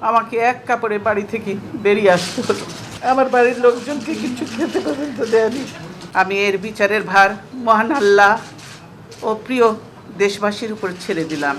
আমাকে এক কাপড়ে বাড়ি থেকে বেরিয়ে আসতে হলো। আমার বাড়ির লোকজনকে কিছু খেতে পর্যন্ত দেয়নি। আমি এর বিচারের ভার মহান আল্লাহ ও প্রিয় দেশবাসীর উপর ছেড়ে দিলাম।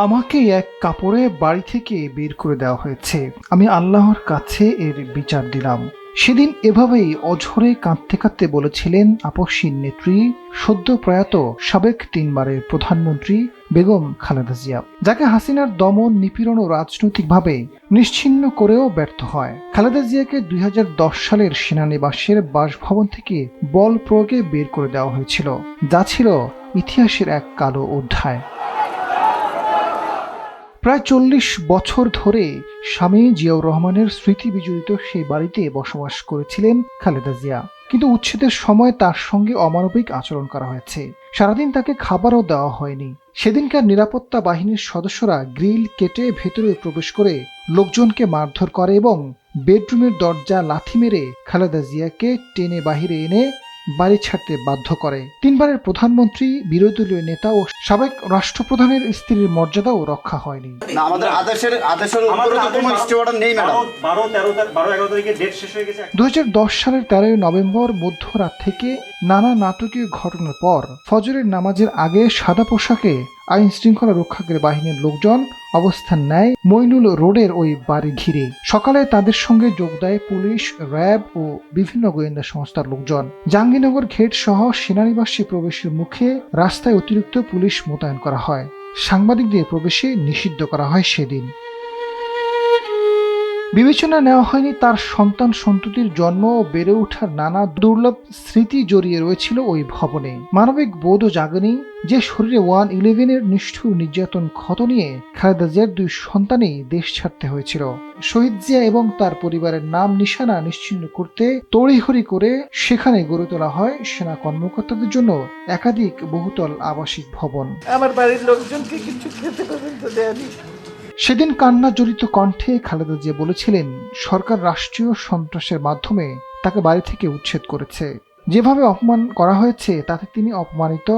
আমাকে এক কাপড়ে বাড়ি থেকে বের করে দেওয়া হয়েছে। আমি আল্লাহর কাছে এর বিচার দিলাম। সেদিন এভাবেই অঝরে কাঁদতে কাঁদতে বলেছিলেন আপসীন নেত্রী, সদ্য প্রয়াত সাবেক 3 বারের প্রধানমন্ত্রী বেগম খালেদা জিয়া, যাকে হাসিনার দমন নিপীড়ন ও রাজনৈতিকভাবে নিশ্চিহ্ন করেও ব্যর্থ হয়। খালেদা জিয়াকে 2010 সালের সেনানিবাসের বাসভবন থেকে বল প্রয়োগে বের করে দেওয়া হয়েছিল, যা ছিল ইতিহাসের এক কালো অধ্যায়। প্রায় 40 বছর ধরে স্বামী জিয়াউর রহমানের স্মৃতি বিজড়িত সেই বাড়িতে বসবাস করেছিলেন খালেদা জিয়া, কিন্তু উচ্ছেদের সময় তার সঙ্গে অমানবিক আচরণ করা হয়েছে। সারাদিন তাকে খাবারও দেওয়া হয়নি। সেদিনকার নিরাপত্তা বাহিনীর সদস্যরা গ্রিল কেটে ভেতরে প্রবেশ করে লোকজনকে মারধর করে এবং বেডরুমের দরজা লাথি মেরে খালেদা জিয়াকে টেনে বাহিরে এনে বাড়ি ছাড়তে বাধ্য করে। 3 বারের প্রধানমন্ত্রী, বিরোধী দলীয় নেতা ও সাবেক রাষ্ট্রপ্রধানের স্ত্রীর মর্যাদাও রক্ষা হয়নি। না, আমাদের আদেশের উপরে তো কোনো স্টে অর্ডার নেই ম্যাডাম। 12-11 তারিখে ডেট শেষ হয়ে গেছে। 2010 সালের 13 নভেম্বর মধ্যরাত থেকে নানা নাটকীয় ঘটনার পর ফজরের নামাজের আগে সাদা পোশাকে আইন শৃঙ্খলা রক্ষাকারী বাহিনীর লোকজন অবস্থান নেয় মইনুল রোডের ওই বাড়ি ঘিরে। সকালে তাদের সঙ্গে যোগ দেয় পুলিশ, র্যাব ও বিভিন্ন গোয়েন্দা সংস্থার লোকজন। জাহাঙ্গীরনগর ঘেট সহ সেনানিবাসে প্রবেশের মুখে রাস্তায় অতিরিক্ত পুলিশ মোতায়েন করা হয়। সাংবাদিকদের প্রবেশে নিষিদ্ধ করা হয় সেদিন। বিবেচনা নেওয়া হয়নি তার সন্তান সন্ততির জন্ম ও বেড়ে ওঠার নানা দুর্লভ স্মৃতি জড়িয়ে রয়েছিল ওই ভবনে। মানবিক বোধও জাগেনি যে শরীরে 1/11-এর নিষ্ঠুর নির্যাতন ক্ষত নিয়ে খালেদা জিয়ার 2 সন্তানই দেশ ছাড়তে হয়েছিল। শহীদ জিয়া এবং তার পরিবারের নাম নিশানা নিশ্চিহ্ন করতে তড়িঘড়ি করে সেখানে গড়ে তোলা হয় সেনা কর্মকর্তাদের জন্য একাধিক বহুতল আবাসিক ভবন। আমার বাড়ির লোকজনকে কিছু খেতে পর্যন্ত দেয়নি। সেদিন কান্না জড়িত কণ্ঠে খালেদা জিয়া বলেছিলেন, সরকার রাষ্ট্রীয় সন্ত্রাসের মাধ্যমে তাকে বাড়ি থেকে উচ্ছেদ করেছে। যেভাবে অপমান করা হয়েছে তাতে তিনি অপমানিত,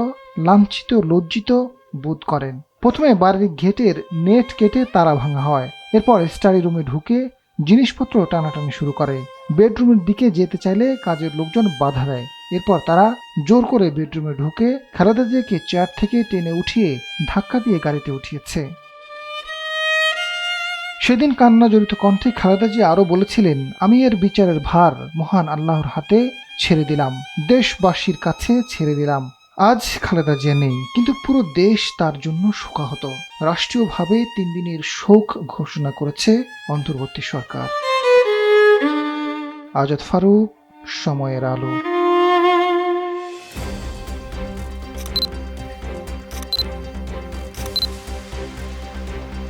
লাঞ্ছিত, লজ্জিত বোধ করেন। প্রথমে বাড়ির গেটের নেট কেটে তালা ভাঙা হয়। এরপর স্টাডি রুমে ঢুকে জিনিসপত্র টানাটানি শুরু করে। বেডরুমের দিকে যেতে চাইলে কাজের লোকজন বাধা দেয়। এরপর তারা জোর করে বেডরুমে ঢুকে খালেদা জিয়াকে চেয়ার থেকে টেনে উঠিয়ে ধাক্কা দিয়ে গাড়িতে উঠিয়েছে। সেদিন কান্না জড়িত কণ্ঠে খালেদা জিয়া আরও বলেছিলেন, আমি এর বিচারের ভার মহান আল্লাহর হাতে ছেড়ে দিলাম, দেশবাসীর কাছে ছেড়ে দিলাম। আজ খালেদা জিয়া নেই, কিন্তু পুরো দেশ তার জন্য শোকাহত। রাষ্ট্রীয়ভাবে 3 দিনের শোক ঘোষণা করেছে অন্তর্বর্তী সরকার। আজাদ ফারুক, সময়ের আলো।